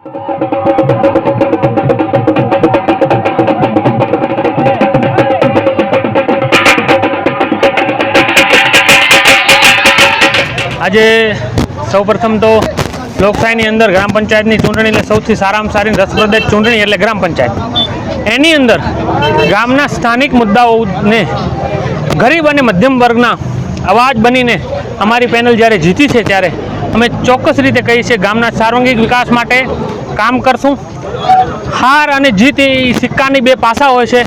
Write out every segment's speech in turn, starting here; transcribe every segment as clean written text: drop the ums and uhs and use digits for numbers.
આજે સૌપ્રથમ તો લોકશાહીની અંદર ગ્રામ પંચાયતની ચૂંટણી એટલે સૌથી સારામાં સારી રસપ્રદ ચૂંટણી એટલે ગ્રામ પંચાયત. એની અંદર ગામના સ્થાનિક મુદ્દાઓને ગરીબ અને મધ્યમ વર્ગના અવાજ બનીને અમારી પેનલ જ્યારે જીતી છે ત્યારે અમે ચોક્કસ રીતે કહીએ છીએ ગામના સાર્વંગિક વિકાસ માટે કામ કરશું. હાર અને જીત એ સિક્કાની બે પાસા હોય છે.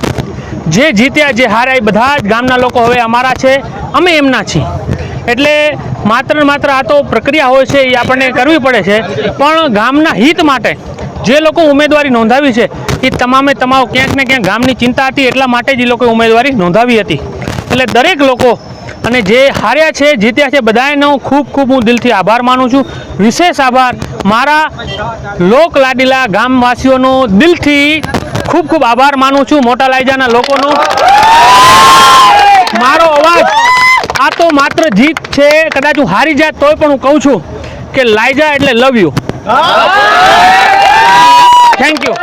જે જીત્યા જે હાર્યા એ બધા જ ગામના લોકો હવે અમારા છે, અમે એમના છીએ. એટલે માત્ર આ તો પ્રક્રિયા હોય છે એ આપણને કરવી પડે છે, પણ ગામના હિત માટે જે લોકો ઉમેદવારી નોંધાવી છે એ તમામ ક્યાંક ને ક્યાંક ગામની ચિંતા હતી, એટલા માટે જ એ લોકોએ ઉમેદવારી નોંધાવી હતી. એટલે દરેક લોકો અને જે હાર્યા છે જીત્યા છે બધાનો ખૂબ હું દિલથી આભાર માનું છું. વિશેષ આભાર મારા લોક લાડીલા ગામવાસીઓનો દિલથી ખૂબ આભાર માનું છું. મોટા લાયજાના લોકોનો મારો અવાજ આ તો માત્ર જીત છે. કદાચ હું હારી જાત તોય પણ હું કહું છું કે લાયજા એટલે લવ યુ. Thank you.